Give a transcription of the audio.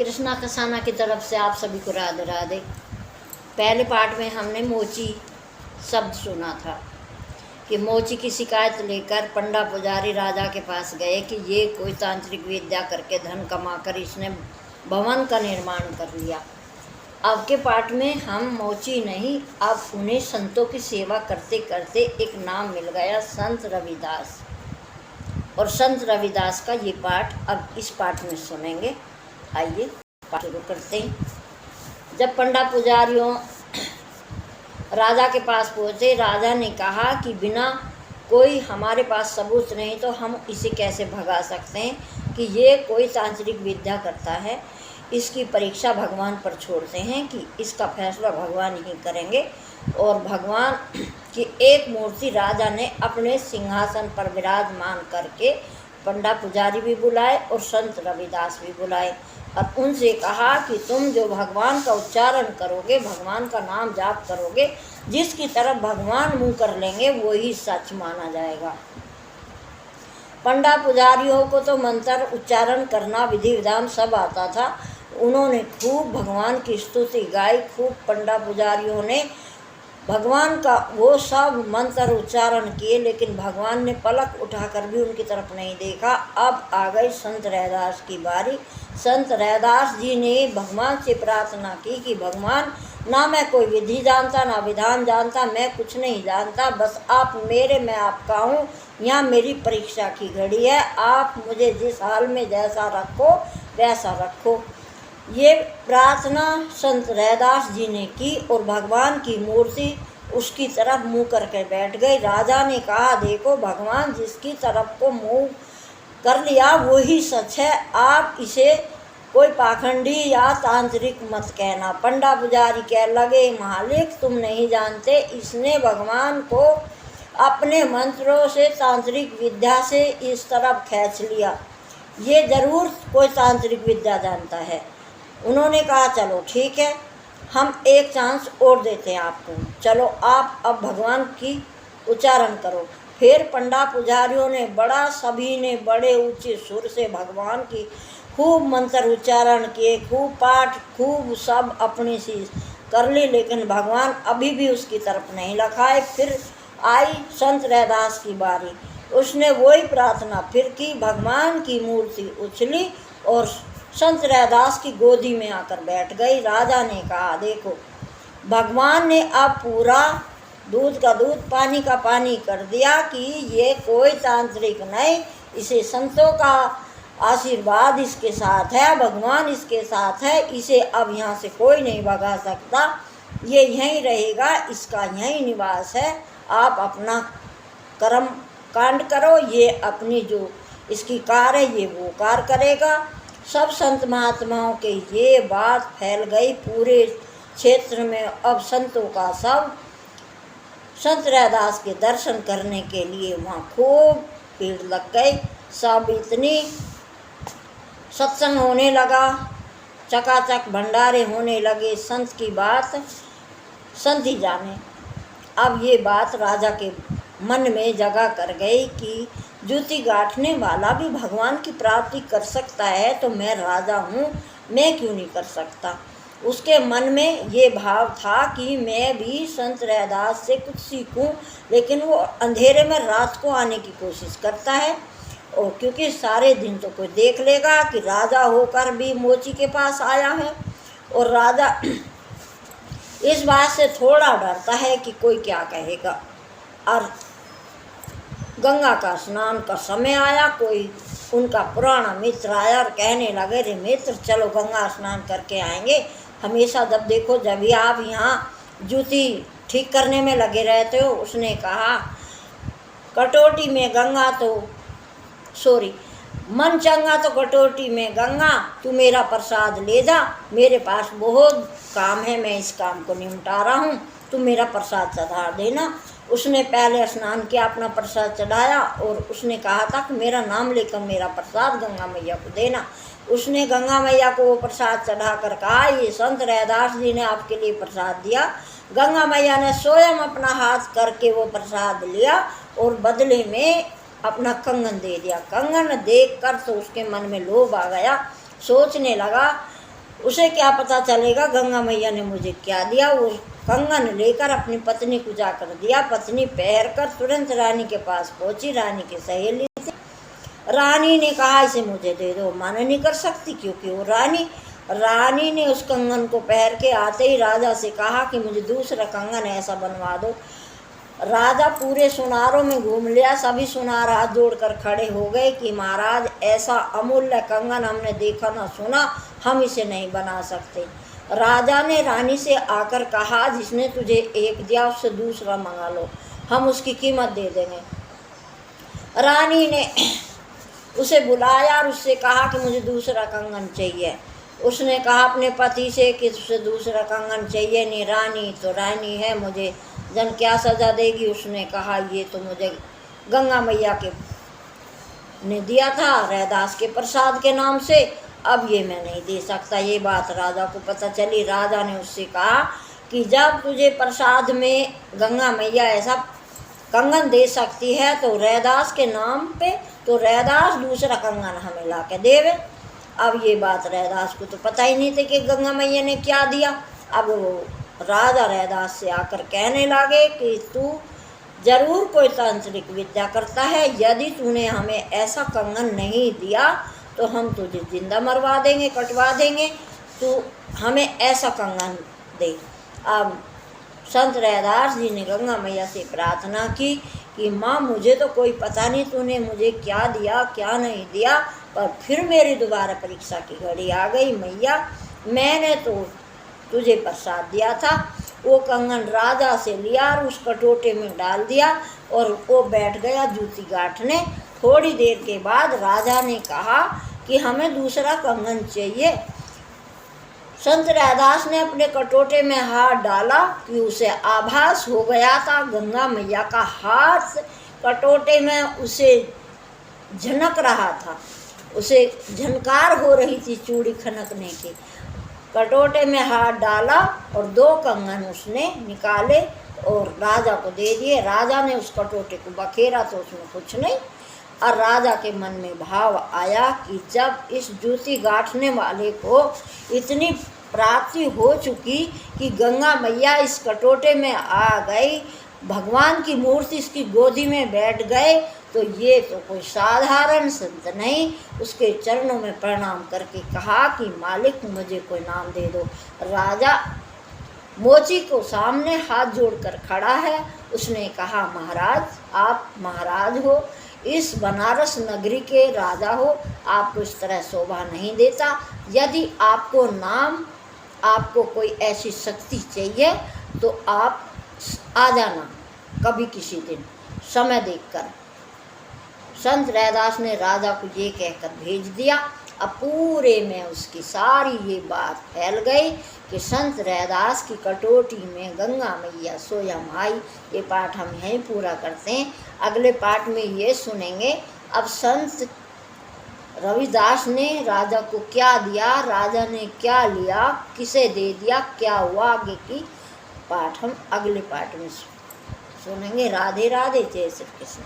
कृष्णा कसाना की तरफ से आप सभी को राधे राधे। पहले पार्ट में हमने मोची शब्द सुना था कि मोची की शिकायत लेकर पंडा पुजारी राजा के पास गए कि ये कोई तांत्रिक विद्या करके धन कमाकर इसने भवन का निर्माण कर लिया। अब के पार्ट में हम मोची नहीं, अब उन्हें संतों की सेवा करते करते एक नाम मिल गया, संत रविदास। और संत रविदास का ये पाठ अब इस पाठ में सुनेंगे। आइए पाठ शुरू करते हैं। जब पंडा पुजारियों राजा के पास पहुँचे, राजा ने कहा कि बिना कोई हमारे पास सबूत नहीं तो हम इसे कैसे भगा सकते हैं कि ये कोई तांत्रिक विद्या करता है। इसकी परीक्षा भगवान पर छोड़ते हैं कि इसका फैसला भगवान ही करेंगे। और भगवान की एक मूर्ति राजा ने अपने सिंहासन पर विराजमान करके पंडा पुजारी भी बुलाए और संत रविदास भी बुलाए और उनसे कहा कि तुम जो भगवान का उच्चारण करोगे, भगवान का नाम जाप करोगे, जिसकी तरफ भगवान मुँह कर लेंगे वही सच माना जाएगा। पंडा पुजारियों को तो मंत्र उच्चारण करना विधि विधान सब आता था। उन्होंने खूब भगवान की स्तुति गाई, खूब पंडा पुजारियों ने भगवान का वो सब मंत्र उच्चारण किए, लेकिन भगवान ने पलक उठाकर भी उनकी तरफ नहीं देखा। अब आ गई संत रैदास की बारी। संत रैदास जी ने भगवान से प्रार्थना की कि भगवान, ना मैं कोई विधि जानता ना विधान जानता, मैं कुछ नहीं जानता, बस आप मेरे, मैं आपका हूँ। यहाँ मेरी परीक्षा की घड़ी है, आप मुझे जिस हाल में जैसा रखो वैसा रखो। ये प्रार्थना संत रैदास जी ने की और भगवान की मूर्ति उसकी तरफ मुँह करके बैठ गई। राजा ने कहा, देखो भगवान जिसकी तरफ को मुँह कर लिया वही सच है, आप इसे कोई पाखंडी या तांत्रिक मत कहना। पंडा पुजारी कह लगे, मालिक तुम नहीं जानते, इसने भगवान को अपने मंत्रों से, तांत्रिक विद्या से इस तरफ खींच लिया, ये ज़रूर कोई तांत्रिक विद्या जानता है। उन्होंने कहा, चलो ठीक है, हम एक चांस और देते हैं आपको, चलो आप अब भगवान की उच्चारण करो। फिर पंडा पुजारियों ने सभी ने बड़े ऊंचे सुर से भगवान की खूब मंत्र उच्चारण किए, खूब पाठ, खूब सब अपनी सी कर ली, लेकिन भगवान अभी भी उसकी तरफ नहीं लखाए। फिर आई संत रैदास की बारी। उसने वही प्रार्थना फिर की। भगवान की मूर्ति उछली और संत रैदास की गोदी में आकर बैठ गई। राजा ने कहा, देखो भगवान ने अब पूरा दूध का दूध, पानी का पानी कर दिया कि ये कोई तांत्रिक नहीं, इसे संतों का आशीर्वाद इसके साथ है, भगवान इसके साथ है, इसे अब यहाँ से कोई नहीं भगा सकता, ये यहीं रहेगा, इसका यहीं निवास है। आप अपना कर्म कांड करो, ये अपनी जो इसकी कार है ये वो कार करेगा। सब संत महात्माओं के ये बात फैल गई पूरे क्षेत्र में। अब संतों का सब संत रैदास के दर्शन करने के लिए वहाँ खूब भीड़ लग गई। सब इतनी सत्संग होने लगा, चकाचक भंडारे होने लगे। संत की बात संत ही जाने। अब ये बात राजा के मन में जगह कर गई कि जूती गांठने वाला भी भगवान की प्राप्ति कर सकता है, तो मैं राजा हूँ, मैं क्यों नहीं कर सकता। उसके मन में ये भाव था कि मैं भी संत रैदास से कुछ सीखूं, लेकिन वो अंधेरे में रात को आने की कोशिश करता है, और क्योंकि सारे दिन तो कोई देख लेगा कि राजा होकर भी मोची के पास आया है। और राजा इस बात से थोड़ा डरता है कि कोई क्या कहेगा। और गंगा का स्नान का समय आया, कोई उनका पुराना मित्र आया और कहने लगे, रे मित्र चलो गंगा स्नान करके आएंगे, हमेशा जब देखो जब भी आप यहाँ जूती ठीक करने में लगे रहते हो। उसने कहा, कटोटी में गंगा तो मन चंगा तो कटोटी में गंगा, तू मेरा प्रसाद ले जा, मेरे पास बहुत काम है, मैं इस काम को निपटा रहा हूँ, तू मेरा प्रसाद चढ़ा देना। उसने पहले स्नान किया, अपना प्रसाद चढ़ाया और उसने कहा था कि मेरा नाम लेकर मेरा प्रसाद गंगा मैया को देना। उसने गंगा मैया को वो प्रसाद चढ़ा कर कहा, ये संत रैदास जी ने आपके लिए प्रसाद दिया। गंगा मैया ने स्वयं अपना हाथ करके वो प्रसाद लिया और बदले में अपना कंगन दे दिया। कंगन देखकर तो उसके मन में लोभ आ गया। सोचने लगा उसे क्या पता चलेगा गंगा मैया ने मुझे क्या दिया। वो कंगन लेकर अपनी पत्नी को जाकर दिया। पत्नी पहन कर तुरंत रानी के पास पहुंची। रानी की सहेली थी। रानी ने कहा इसे मुझे दे दो। मना नहीं कर सकती क्योंकि वो रानी ने उस कंगन को पहन के आते ही राजा से कहा कि मुझे दूसरा कंगन ऐसा बनवा दो। राजा पूरे सुनारों में घूम लिया। सभी सुनार हाथ जोड़कर खड़े हो गए कि महाराज ऐसा अमूल्य कंगन हमने देखा ना सुना, हम इसे नहीं बना सकते। राजा ने रानी से आकर कहा जिसने तुझे एक दिया उससे दूसरा मंगा लो, हम उसकी कीमत दे देंगे। रानी ने उसे बुलाया और उससे कहा कि मुझे दूसरा कंगन चाहिए। उसने कहा अपने पति से कि तुझे दूसरा कंगन चाहिए नहीं। रानी तो रानी है, मुझे जन क्या सज़ा देगी। उसने कहा ये तो मुझे गंगा मैया के ने दिया था रैदास के प्रसाद के नाम से, अब ये मैं नहीं दे सकता। ये बात राजा को पता चली। राजा ने उससे कहा कि जब तुझे प्रसाद में गंगा मैया ऐसा कंगन दे सकती है तो रैदास के नाम पे तो रैदास दूसरा कंगन हमें ला के देवे। अब ये बात रैदास को तो पता ही नहीं थी कि गंगा मैया ने क्या दिया। अब वो राजा रैदास से आकर कहने लगे कि तू जरूर कोई तांत्रिक विद्या करता है। यदि तूने हमें ऐसा कंगन नहीं दिया तो हम तुझे जिंदा मरवा देंगे, कटवा देंगे। तू हमें ऐसा कंगन दे। अब संत रैदास जी ने गंगा मैया से प्रार्थना की कि माँ मुझे तो कोई पता नहीं तूने मुझे क्या दिया क्या नहीं दिया, पर फिर मेरी दोबारा परीक्षा की घड़ी आ गई। मैया मैंने तो तुझे प्रसाद दिया था। वो कंगन राजा से लिया और उस कटोटे में डाल दिया और वो बैठ गया जूती गांठने। थोड़ी देर के बाद राजा ने कहा कि हमें दूसरा कंगन चाहिए। संत रैदास ने अपने कटोटे में हाथ डाला कि उसे आभास हो गया था गंगा मैया का हाथ कटोटे में उसे झनक रहा था, उसे झनकार हो रही थी चूड़ी खनकने की। कटोटे में हाथ डाला और 2 कंगन उसने निकाले और राजा को दे दिए। राजा ने उस कटोटे को बखेरा तो उसमें कुछ नहीं। और राजा के मन में भाव आया कि जब इस जूती गांठने वाले को इतनी प्राप्ति हो चुकी कि गंगा मैया इस कटोटे में आ गई, भगवान की मूर्ति इसकी गोदी में बैठ गए, तो ये तो कोई साधारण संत नहीं। उसके चरणों में प्रणाम करके कहा कि मालिक मुझे कोई नाम दे दो। राजा मोची को सामने हाथ जोड़कर खड़ा है। उसने कहा महाराज आप महाराज हो, इस बनारस नगरी के राजा हो, आपको इस तरह शोभा नहीं देता। यदि आपको नाम आपको कोई ऐसी शक्ति चाहिए तो आप आ जाना कभी किसी दिन समय देखकर। संत रैदास ने राजा को ये कहकर भेज दिया। अब पूरे में उसकी सारी ये बात फैल गई कि संत रैदास की कटोटी में गंगा मैया स्वयं आई। ये पाठ हम यहीं पूरा करते हैं। अगले पाठ में ये सुनेंगे अब संत रविदास ने राजा को क्या दिया, राजा ने क्या लिया, किसे दे दिया, क्या हुआ, आगे की पाठ हम अगले पाठ में सुनेंगे। राधे राधे, जय श्री कृष्ण।